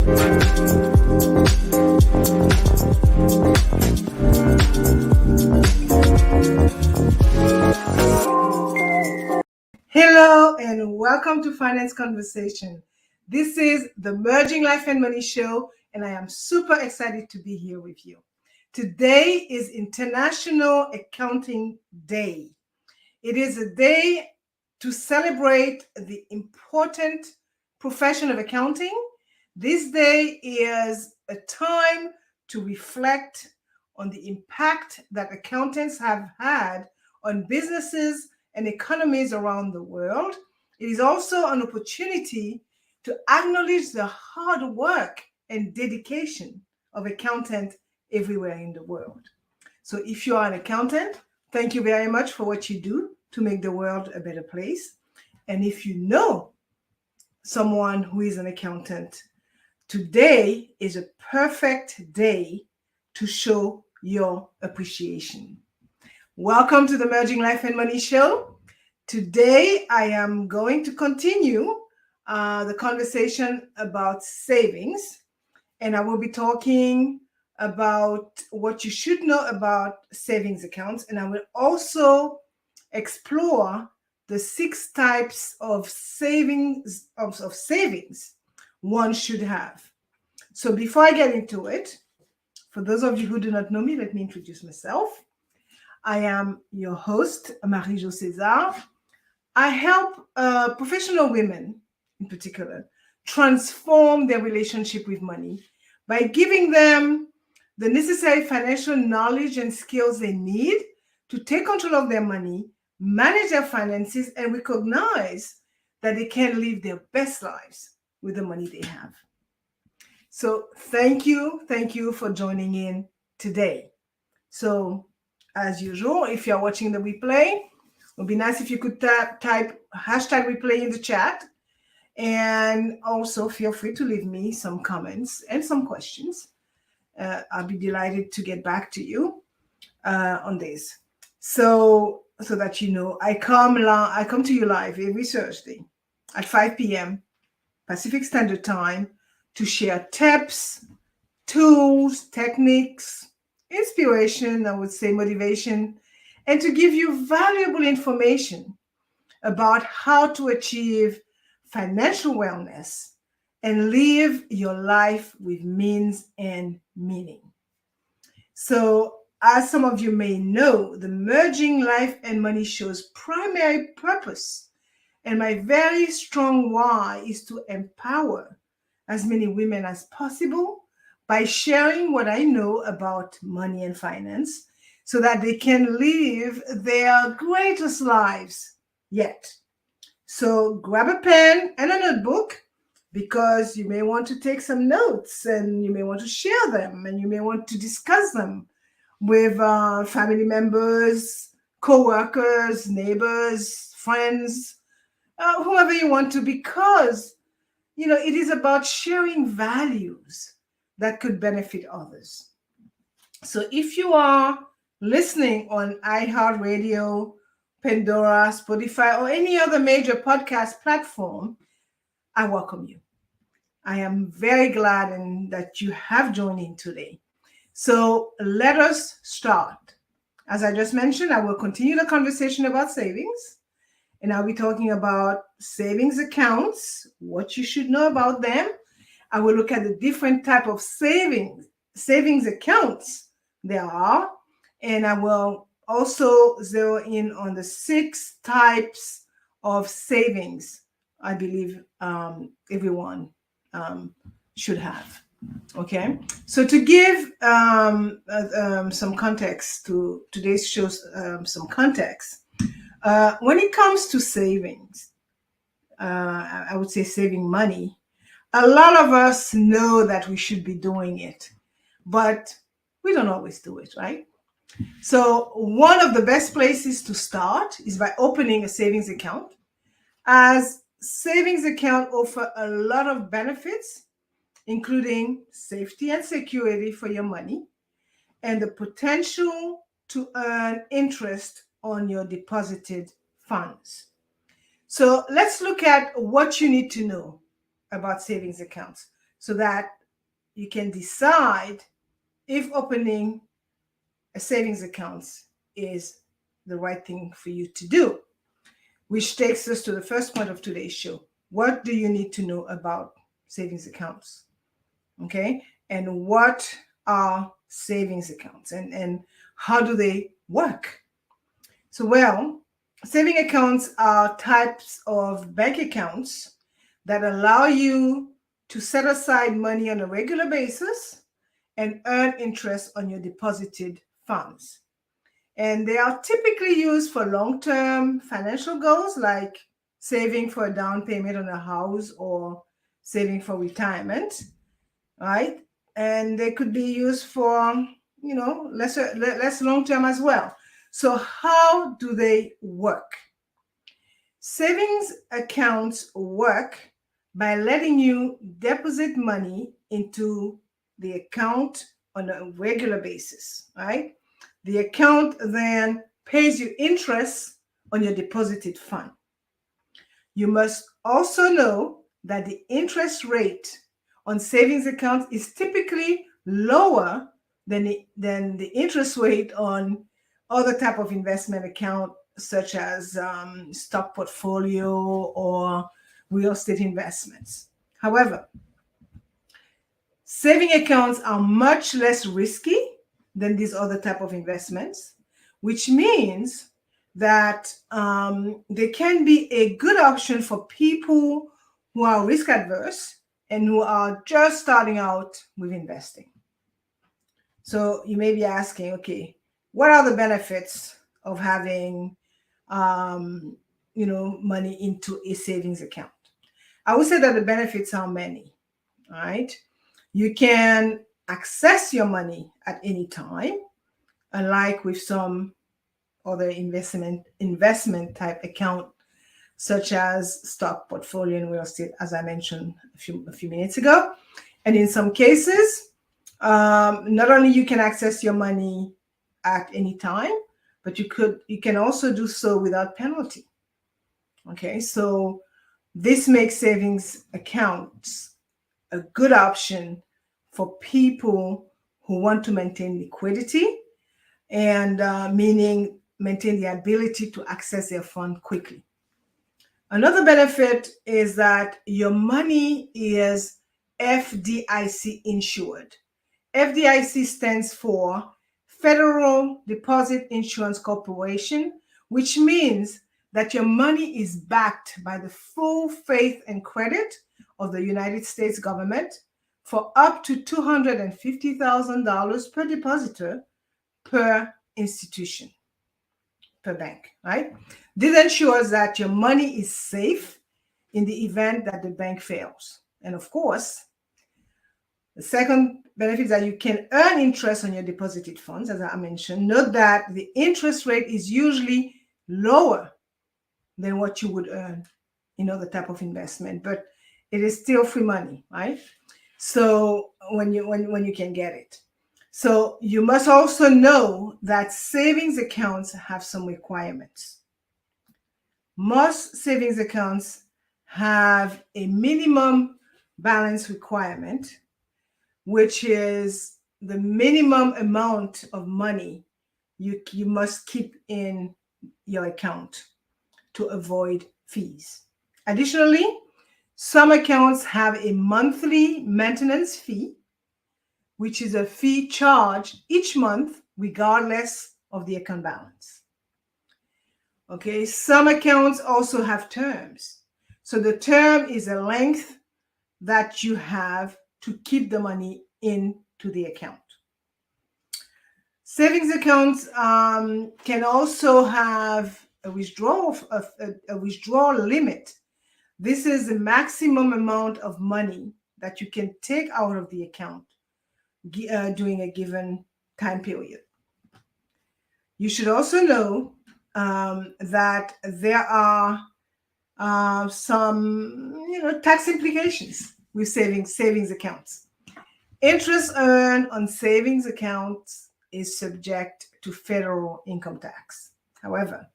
Hello and welcome to Finance Conversation. This is the Merging Life and Money Show, and I am super excited to be here with you. Today is International Accounting Day. It is a day to celebrate the important profession of accounting. This day is a time to reflect on the impact that accountants have had on businesses and economies around the world. It is also an opportunity to acknowledge the hard work and dedication of accountants everywhere in the world. So if you are an accountant, thank you very much for what you do to make the world a better place. And if you know someone who is an accountant, today is a perfect day to show your appreciation. Welcome to the Merging Life and Money Show. Today, I am going to continue the conversation about savings, and I will be talking about what you should know about savings accounts, and I will also explore the 6 types of savings one should have. So before I get into it, for those of you who do not know me, let me introduce myself. I am your host, Marie-Jo César. I help professional women, in particular, transform their relationship with money by giving them the necessary financial knowledge and skills they need to take control of their money, manage their finances, and recognize that they can live their best lives with the money they have. So thank you for joining in today. So as usual, if you're watching the replay, it would be nice if you could type hashtag replay in the chat. And also feel free to leave me some comments and some questions. I'll be delighted to get back to you on this. So that you know, I come to you live every Thursday at 5 p.m. Pacific Standard Time to share tips, tools, techniques, inspiration, I would say motivation, and to give you valuable information about how to achieve financial wellness and live your life with means and meaning. So, as some of you may know, the Merging Life and Money Show's primary purpose and my very strong why is to empower as many women as possible by sharing what I know about money and finance so that they can live their greatest lives yet. So grab a pen and a notebook because you may want to take some notes and you may want to share them and you may want to discuss them with family members, co-workers, neighbors, friends, whoever you want to, because it is about sharing values that could benefit others. So if you are listening on iHeartRadio, Pandora, Spotify, or any other major podcast platform, I welcome you. I am very glad that you have joined in today. So let us start. As I just mentioned, I will continue the conversation about savings. And I'll be talking about savings accounts, what you should know about them. I will look at the different type of savings accounts there are. And I will also zero in on the 6 types of savings I believe everyone should have. Okay, so to give some context to today's show, some context. When it comes to savings, I would say saving money, a lot of us know that we should be doing it, but we don't always do it, right? So one of the best places to start is by opening a savings account, as savings account offer a lot of benefits, including safety and security for your money and the potential to earn interest on your deposited funds. So let's look at what you need to know about savings accounts so that you can decide if opening a savings account is the right thing for you to do. Which takes us to the first point of today's show. What do you need to know about savings accounts? Okay, and what are savings accounts, and how do they work? So, well, saving accounts are types of bank accounts that allow you to set aside money on a regular basis and earn interest on your deposited funds. And they are typically used for long-term financial goals like saving for a down payment on a house or saving for retirement, right? And they could be used for, less long-term as well. So how do they work? Savings accounts work by letting you deposit money into the account on a regular basis, right? The account then pays you interest on your deposited fund. You must also know that the interest rate on savings accounts is typically lower than the interest rate on other type of investment account, such as stock portfolio or real estate investments. However, saving accounts are much less risky than these other type of investments, which means that they can be a good option for people who are risk adverse and who are just starting out with investing. So you may be asking, okay, what are the benefits of having money into a savings account? I would say that the benefits are many, right? You can access your money at any time, unlike with some other investment type account, such as stock portfolio and real estate, as I mentioned a few minutes ago. And in some cases, not only you can access your money at any time, but you can also do so without penalty. Okay, so this makes savings accounts a good option for people who want to maintain liquidity and meaning maintain the ability to access their fund quickly. Another benefit is that your money is FDIC insured. FDIC stands for Federal Deposit Insurance Corporation, which means that your money is backed by the full faith and credit of the United States government for up to $250,000 per depositor per institution, per bank, right? This ensures that your money is safe in the event that the bank fails. And of course, the second benefit is that you can earn interest on your deposited funds, as I mentioned. Note that the interest rate is usually lower than what you would earn in other type of investment, but it is still free money, right? So when you can get it. So you must also know that savings accounts have some requirements. Most savings accounts have a minimum balance requirement, which is the minimum amount of money you must keep in your account to avoid fees. Additionally, some accounts have a monthly maintenance fee, which is a fee charged each month regardless of the account balance. Okay, some accounts also have terms. So the term is a length that you have to keep the money into the account. Savings accounts can also have a withdrawal limit. This is the maximum amount of money that you can take out of the account during a given time period. You should also know that there are some tax implications with savings accounts. Interest earned on savings accounts is subject to federal income tax. However,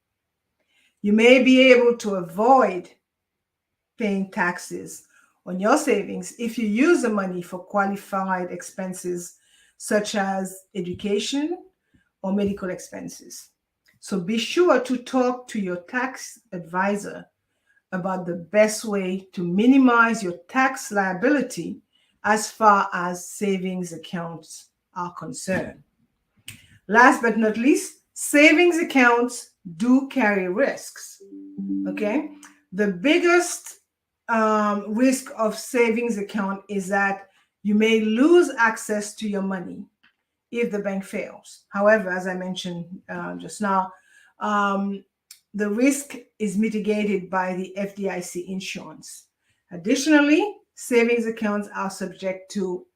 you may be able to avoid paying taxes on your savings if you use the money for qualified expenses such as education or medical expenses. So be sure to talk to your tax advisor about the best way to minimize your tax liability as far as savings accounts are concerned. Last but not least, savings accounts do carry risks. Okay, the biggest risk of savings account is that you may lose access to your money if the bank fails. However, as I mentioned just now, the risk is mitigated by the FDIC insurance. Additionally, savings accounts are subject to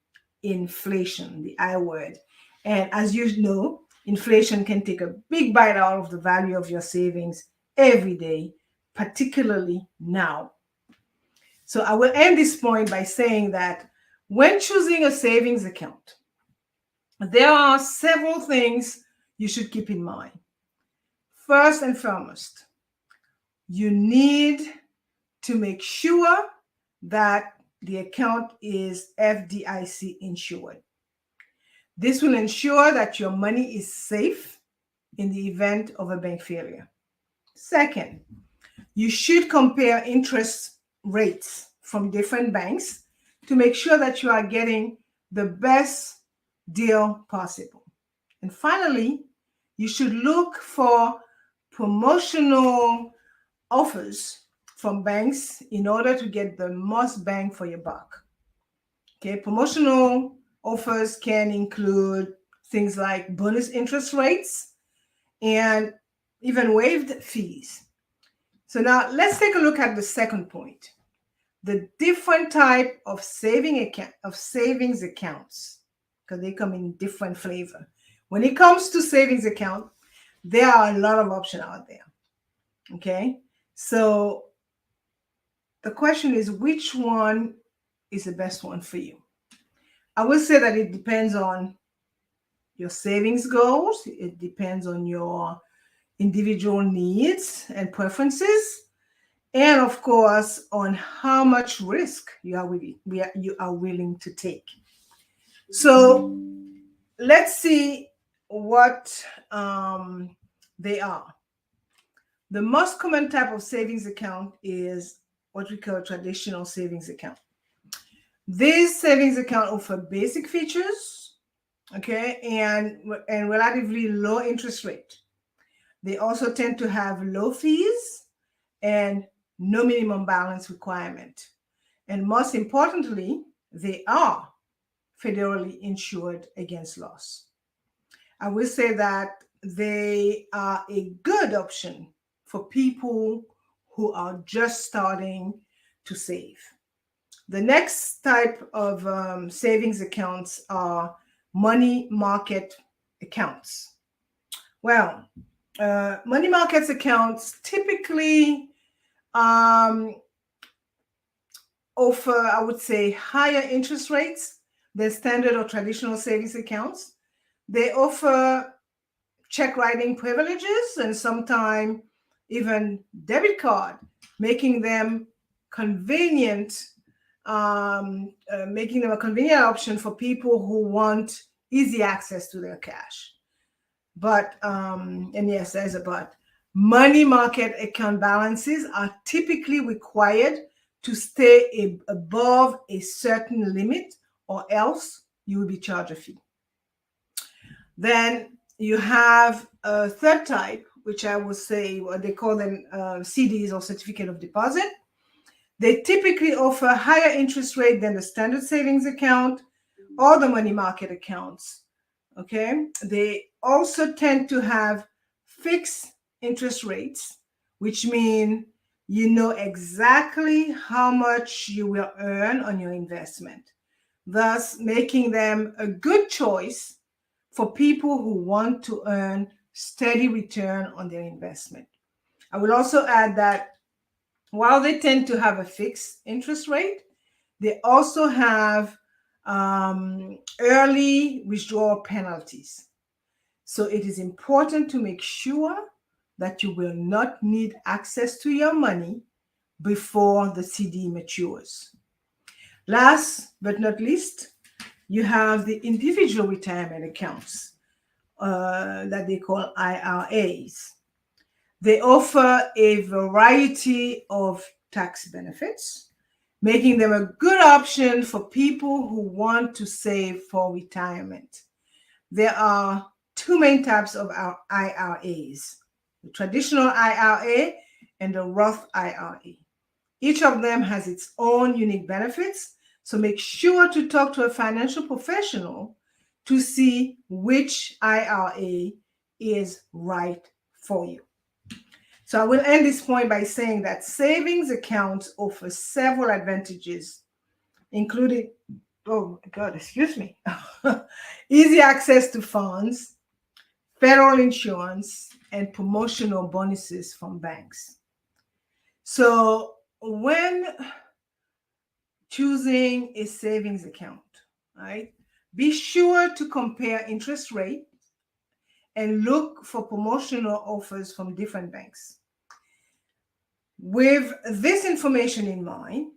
inflation, the I word. And as you know, inflation can take a big bite out of the value of your savings every day, particularly now. So I will end this point by saying that when choosing a savings account, there are several things you should keep in mind. First and foremost, you need to make sure that the account is FDIC insured. This will ensure that your money is safe in the event of a bank failure. Second, you should compare interest rates from different banks to make sure that you are getting the best deal possible. And finally, you should look for promotional offers from banks in order to get the most bang for your buck. Okay, promotional offers can include things like bonus interest rates and even waived fees. So now let's take a look at the second point, the different type of savings accounts, because they come in different flavor. When it comes to savings account, there are a lot of options out there. Okay, so the question is, which one is the best one for you? I will say that it depends on your savings goals. It depends on your individual needs and preferences, and of course, on how much risk you are willing to take. So let's see what they are. The most common type of savings account is what we call traditional savings account. These savings account offer basic features, okay, and relatively low interest rate. They also tend to have low fees and no minimum balance requirement. And most importantly, they are federally insured against loss. I will say that they are a good option for people who are just starting to save. The next type of savings accounts are money market accounts. Well, money markets accounts typically offer, I would say, higher interest rates than standard or traditional savings accounts. They offer check writing privileges and sometimes even debit card, making them convenient, making them a convenient option for people who want easy access to their cash. But, and yes, there's a but, money market account balances are typically required to stay above a certain limit, or else you will be charged a fee. Then you have a third type, which I would say, what they call them CDs, or certificate of deposit. They typically offer higher interest rate than the standard savings account or the money market accounts. Okay, they also tend to have fixed interest rates, which mean you know exactly how much you will earn on your investment, thus making them a good choice for people who want to earn steady return on their investment. I will also add that while they tend to have a fixed interest rate, they also have early withdrawal penalties. So it is important to make sure that you will not need access to your money before the CD matures. Last but not least, you have the individual retirement accounts that they call IRAs. They offer a variety of tax benefits, making them a good option for people who want to save for retirement. There are two main types of our IRAs, the traditional IRA and the Roth IRA. Each of them has its own unique benefits, so make sure to talk to a financial professional to see which IRA is right for you. So I will end this point by saying that savings accounts offer several advantages, including, oh God, excuse me, easy access to funds, federal insurance, and promotional bonuses from banks. So when choosing a savings account, right, be sure to compare interest rate and look for promotional offers from different banks. With this information in mind,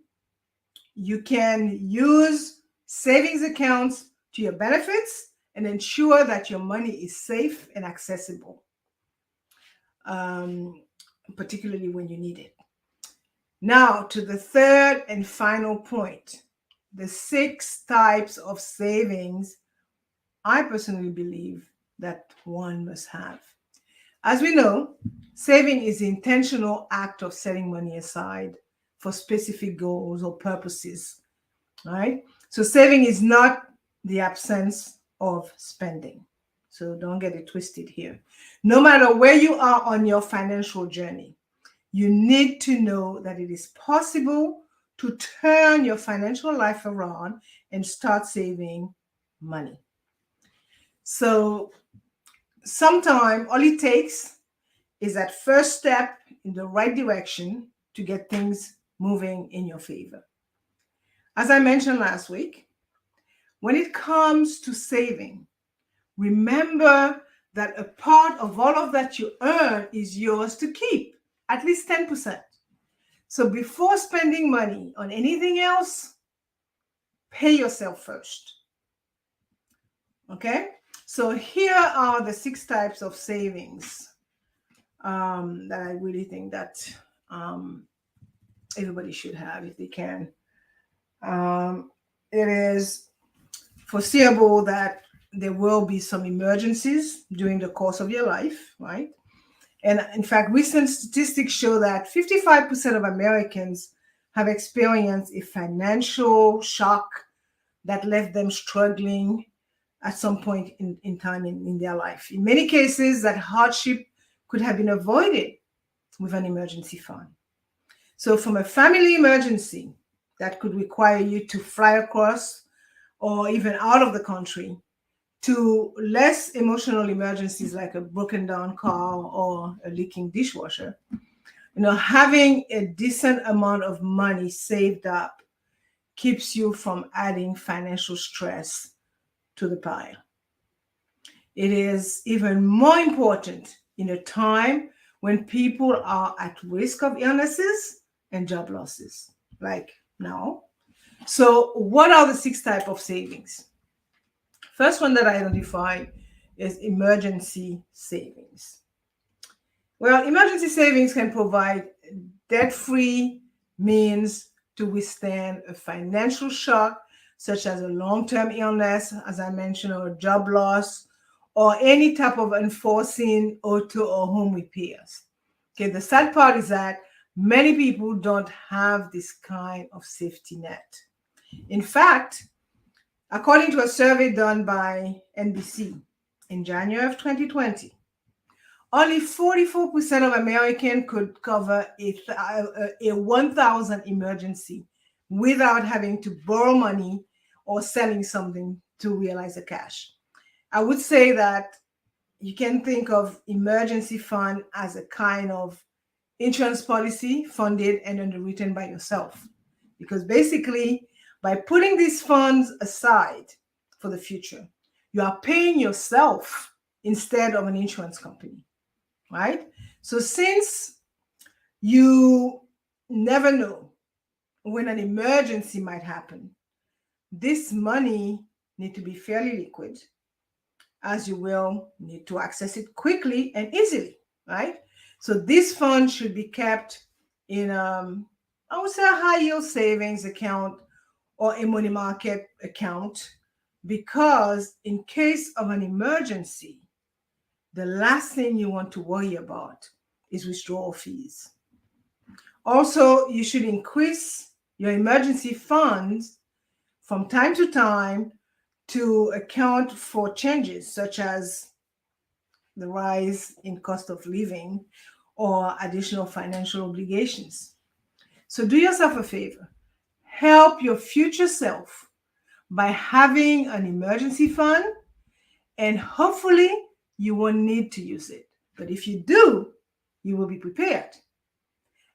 you can use savings accounts to your benefits and ensure that your money is safe and accessible, particularly when you need it. Now, to the third and final point, the 6 types of savings I personally believe that one must have. As we know, saving is the intentional act of setting money aside for specific goals or purposes, right? So saving is not the absence of spending. So don't get it twisted here. No matter where you are on your financial journey, you need to know that it is possible to turn your financial life around and start saving money. So sometimes all it takes is that first step in the right direction to get things moving in your favor. As I mentioned last week, when it comes to saving, remember that a part of all of that you earn is yours to keep, at least 10%. So before spending money on anything else, pay yourself first. Okay? So here are the 6 types of savings that I really think that everybody should have if they can. It is foreseeable that there will be some emergencies during the course of your life, right? And in fact, recent statistics show that 55% of Americans have experienced a financial shock that left them struggling at some point in time in their life. In many cases, that hardship could have been avoided with an emergency fund. So from a family emergency that could require you to fly across or even out of the country, to less emotional emergencies like a broken down car or a leaking dishwasher, having a decent amount of money saved up keeps you from adding financial stress to the pile. It is even more important in a time when people are at risk of illnesses and job losses, like now. So what are the 6 types of savings? First one that I identify is emergency savings. Well, emergency savings can provide debt-free means to withstand a financial shock, such as a long-term illness, as I mentioned, or job loss, or any type of unforeseen auto or home repairs. Okay, the sad part is that many people don't have this kind of safety net. In fact, according to a survey done by NBC in January of 2020, only 44% of Americans could cover a 1,000 emergency without having to borrow money or selling something to realize the cash. I would say that you can think of emergency fund as a kind of insurance policy funded and underwritten by yourself. Because basically, by putting these funds aside for the future, you are paying yourself instead of an insurance company, right? So since you never know when an emergency might happen, this money need to be fairly liquid, as you will need to access it quickly and easily, right? So this fund should be kept in, I would say, a high yield savings account or a money market account, because in case of an emergency, the last thing you want to worry about is withdrawal fees. Also, you should increase your emergency funds from time to time to account for changes such as the rise in cost of living or additional financial obligations. So do yourself a favor. Help your future self by having an emergency fund, and hopefully you won't need to use it. But if you do, you will be prepared.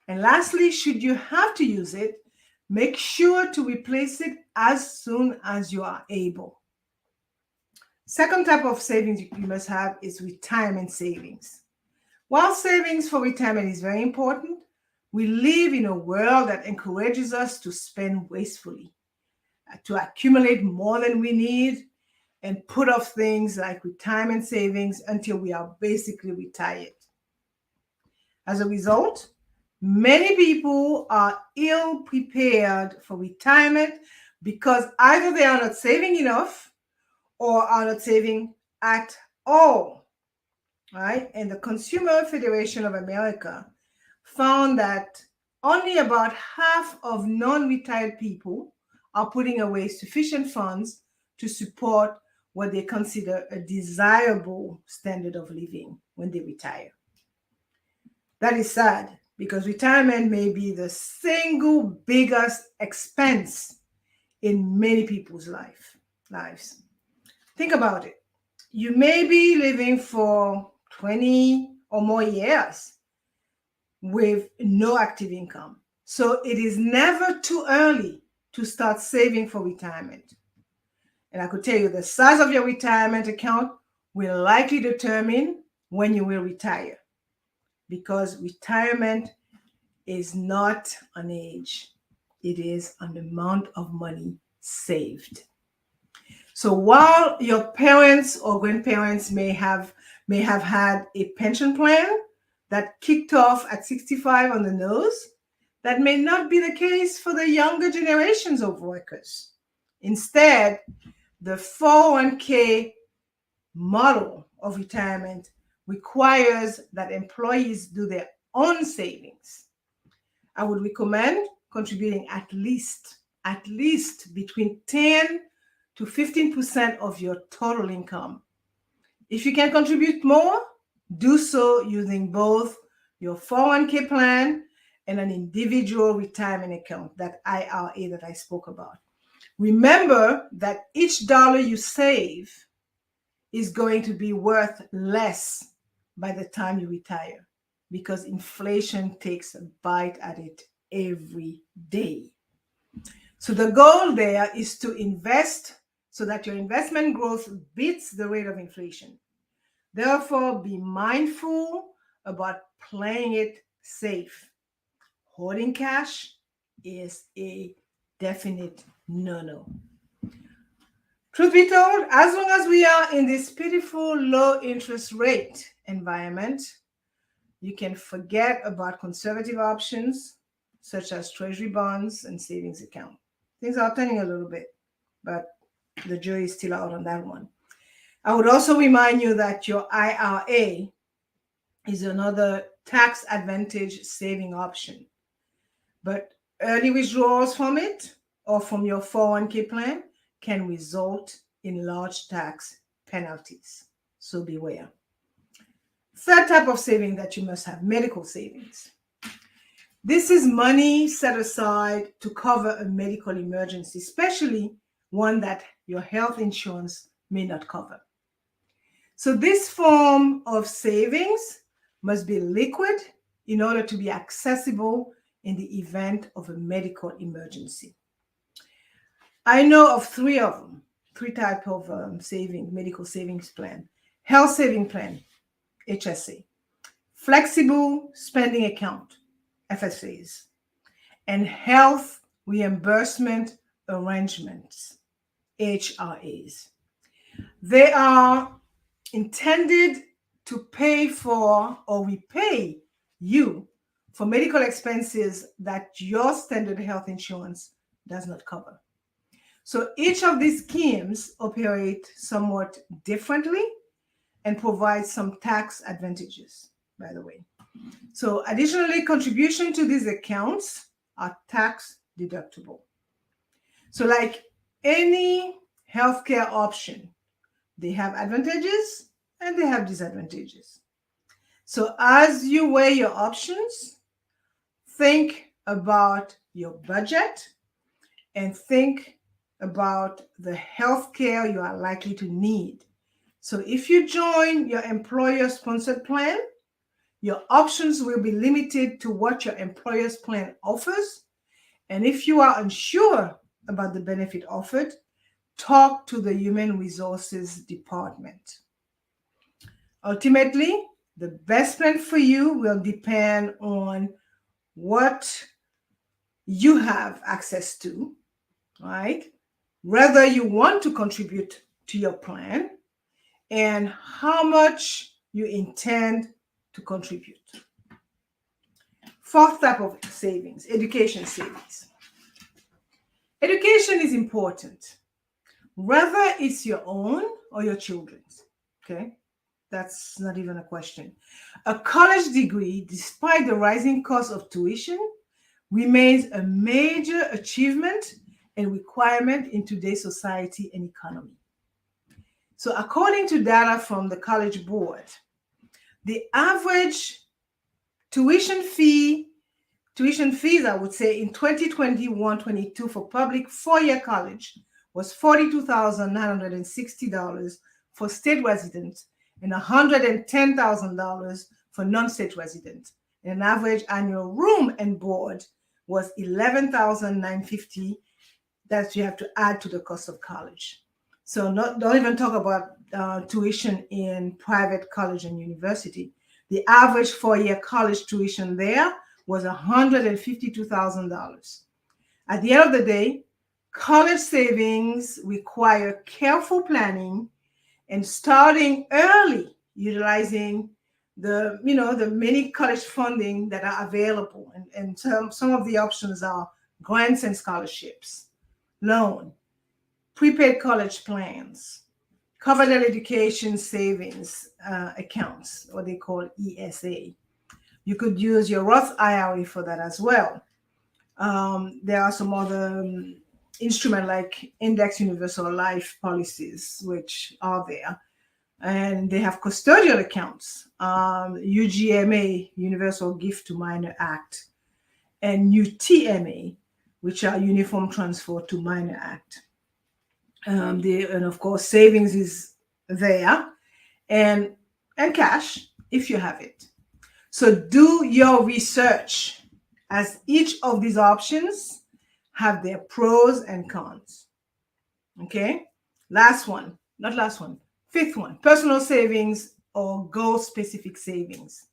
And lastly, should you have to use it, make sure to replace it as soon as you are able. Second type of savings you must have is retirement savings. While savings for retirement is very important, we live in a world that encourages us to spend wastefully, to accumulate more than we need, and put off things like retirement savings until we are basically retired. As a result, many people are ill prepared for retirement because either they are not saving enough or are not saving at all, right? And the Consumer Federation of America found that only about half of non-retired people are putting away sufficient funds to support what they consider a desirable standard of living when they retire. That is sad, because retirement may be the single biggest expense in many people's lives. Think about it. You may be living for 20 or more years with no active income. So it is never too early to start saving for retirement. And I could tell you the size of your retirement account will likely determine when you will retire, because retirement is not an age. It is an amount of money saved. So while your parents or grandparents may have had a pension plan that kicked off at 65 on the nose, that may not be the case for the younger generations of workers. Instead, the 401k model of retirement requires that employees do their own savings. I would recommend contributing at least between 10 to 15% of your total income. If you can contribute more, do so using both your 401k plan and an individual retirement account, that IRA that I spoke about. Remember that each dollar you save is going to be worth less by the time you retire, because inflation takes a bite at it every day. So the goal there is to invest so that your investment growth beats the rate of inflation. Therefore, be mindful about playing it safe. Hoarding cash is a definite no-no. Truth be told, as long as we are in this pitiful low interest rate environment, you can forget about conservative options such as treasury bonds and savings account. Things are turning a little bit, but the jury is still out on that one. I would also remind you that your IRA is another tax advantage saving option, but early withdrawals from it or from your 401k plan can result in large tax penalties. So beware. Third type of saving that you must have: medical savings. This is money set aside to cover a medical emergency, especially one that your health insurance may not cover. So this form of savings must be liquid in order to be accessible in the event of a medical emergency. I know of three types of medical savings plan: health saving plan, HSA, flexible spending account, FSAs, and health reimbursement arrangements, HRAs. They are intended to pay for or repay you for medical expenses that your standard health insurance does not cover. So each of these schemes operate somewhat differently and provide some tax advantages, by the way. So additionally, contribution to these accounts are tax deductible. So like any healthcare option, they have advantages and they have disadvantages. So as you weigh your options, think about your budget and think about the healthcare you are likely to need. So if you join your employer-sponsored plan, your options will be limited to what your employer's plan offers. And if you are unsure about the benefit offered, talk to the Human Resources Department. Ultimately, the best plan for you will depend on what you have access to, right? Whether you want to contribute to your plan and how much you intend to contribute. Fourth type of savings, education savings. Education is important, whether it's your own or your children's, okay? That's not even a question. A college degree, despite the rising cost of tuition, remains a major achievement and requirement in today's society and economy. So according to data from the College Board, the average tuition fees, I would say, in 2021-22 for public four-year college was $42,960 for state residents and $110,000 for non-state residents. And an average annual room and board was $11,950 that you have to add to the cost of college. So don't even talk about tuition in private college and university. The average four-year college tuition there was $152,000. At the end of the day, college savings require careful planning and starting early, utilizing the many college funding that are available. And some of the options are grants and scholarships, loan, prepaid college plans, covered education savings accounts, what they call ESA. You could use your Roth IRA for that as well. There are some other instruments like Index Universal Life policies, which are there. And they have custodial accounts, UGMA, Universal Gift to Minor Act, and UTMA, which are Uniform Transfer to Minor Act. And of course, savings is there, and cash if you have it. So do your research, as each of these options have their pros and cons. Okay, fifth one, personal savings or goal-specific savings.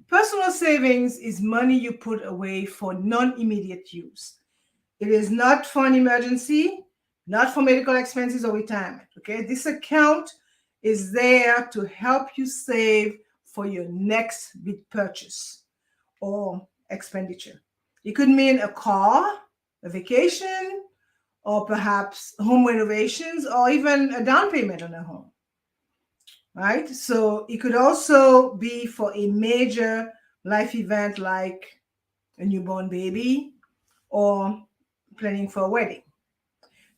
Personal savings is money you put away for non-immediate use. It is not for an emergency, not for medical expenses or retirement. Okay, this account is there to help you save for your next big purchase or expenditure. It could mean a car, a vacation, or perhaps home renovations, or even a down payment on a home, right? So it could also be for a major life event like a newborn baby or planning for a wedding.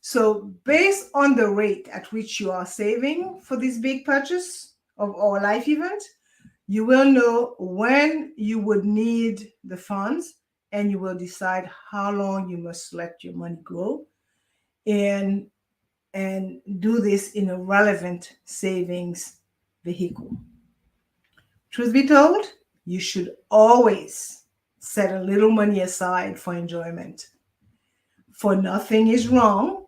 So based on the rate at which you are saving for this big purchase or life event, you will know when you would need the funds, and you will decide how long you must let your money grow and do this in a relevant savings vehicle. Truth be told, you should always set a little money aside for enjoyment. For nothing is wrong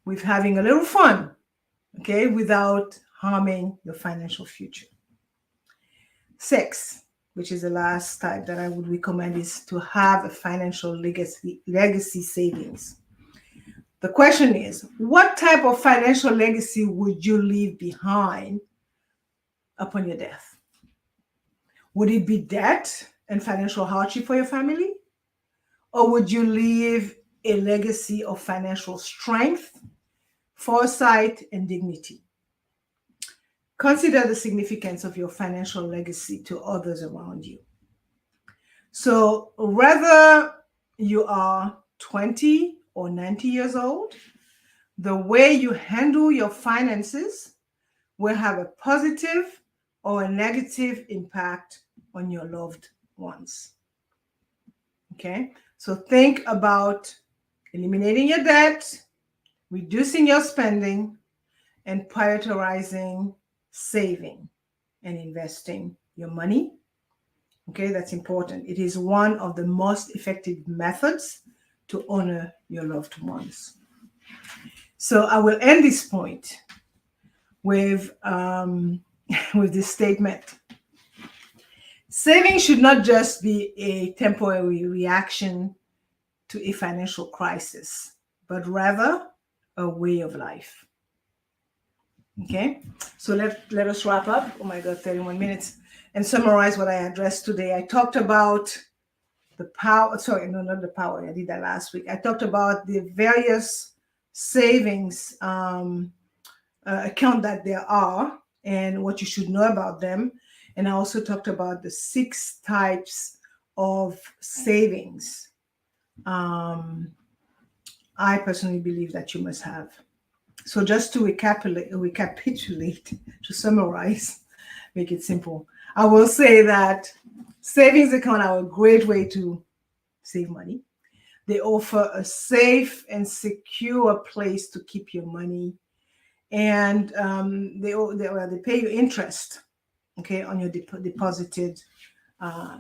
with having a little fun, okay, without harming your financial future. 6, which is the last type that I would recommend, is to have a financial legacy savings. The question is, what type of financial legacy would you leave behind upon your death? Would it be debt and financial hardship for your family? Or would you leave a legacy of financial strength, foresight, and dignity? Consider the significance of your financial legacy to others around you. So whether you are 20 or 90 years old, the way you handle your finances will have a positive or a negative impact on your loved ones. Okay, so think about eliminating your debt, reducing your spending, and prioritizing saving and investing your money. Okay, that's important. It is one of the most effective methods to honor your loved ones. So I will end this point with this statement. Saving should not just be a temporary reaction to a financial crisis, but rather a way of life. Okay, so let us wrap up. Oh my God, 31 minutes. And summarize what I addressed today. I talked about the power, sorry, no, not the power. I did that last week. I talked about the various savings account that there are and what you should know about them. And I also talked about the 6 types of savings I personally believe that you must have. So just to recapitulate, to summarize, make it simple, I will say that savings accounts are a great way to save money. They offer a safe and secure place to keep your money, and they pay you interest, okay, on your deposited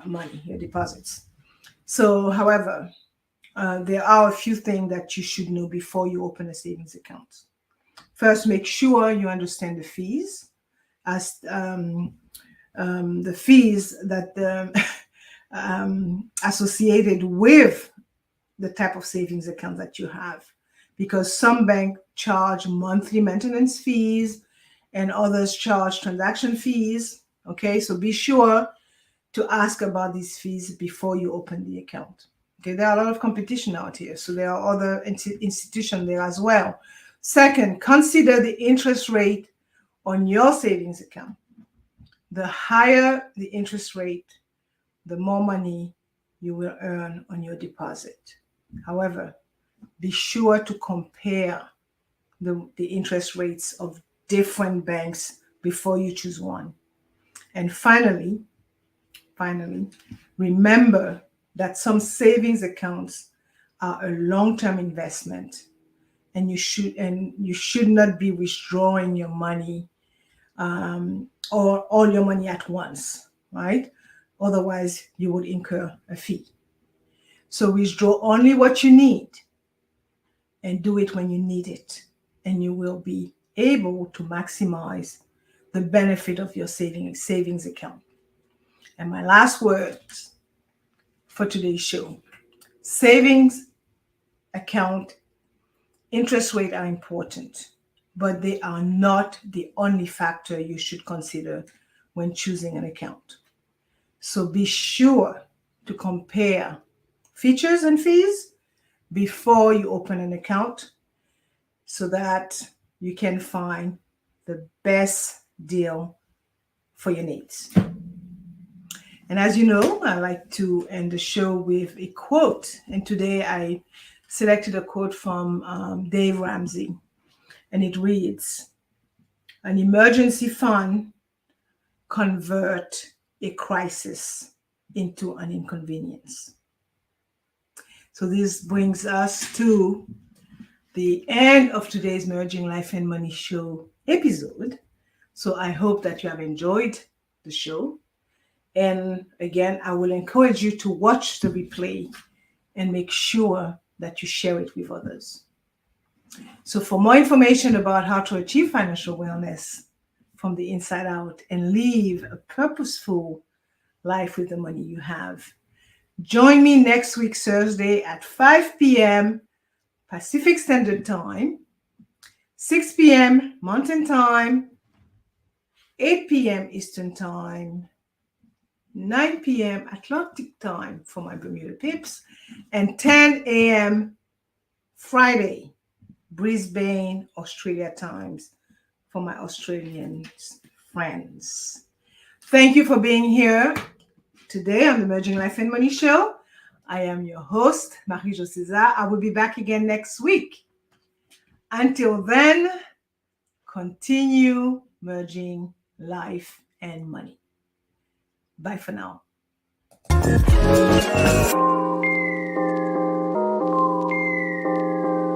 money, your deposits. So, however, there are a few things that you should know before you open a savings account. First, make sure you understand the fees, as the fees that associated with the type of savings account that you have, because some banks charge monthly maintenance fees and others charge transaction fees. Okay, so be sure to ask about these fees before you open the account. Okay, there are a lot of competition out here, so there are other institutions there as well. Second, consider the interest rate on your savings account. The higher the interest rate, the more money you will earn on your deposit. However, be sure to compare the interest rates of different banks before you choose one. And finally, remember that some savings accounts are a long-term investment, and you should not be withdrawing your money or all your money at once, right? Otherwise, you would incur a fee. So withdraw only what you need and do it when you need it, and you will be able to maximize the benefit of your savings account. And my last words for today's show: savings account interest rates are important, but they are not the only factor you should consider when choosing an account. So be sure to compare features and fees before you open an account so that you can find the best deal for your needs. And as you know, I like to end the show with a quote. And today I selected a quote from Dave Ramsey. And it reads, "An emergency fund convert a crisis into an inconvenience." So this brings us to the end of today's Merging Life and Money Show episode. So I hope that you have enjoyed the show. And again, I will encourage you to watch the replay and make sure that you share it with others. So for more information about how to achieve financial wellness from the inside out and live a purposeful life with the money you have, join me next week, Thursday at 5 p.m. Pacific Standard Time, 6 p.m. Mountain Time, 8 p.m. Eastern Time, 9 p.m. Atlantic Time for my Bermuda pips, and 10 a.m. Friday, Brisbane, Australia times for my Australian friends. Thank you for being here today on the Merging Life and Money Show. I am your host, Marie-Jo César. I will be back again next week. Until then, continue merging life and money. Bye for now.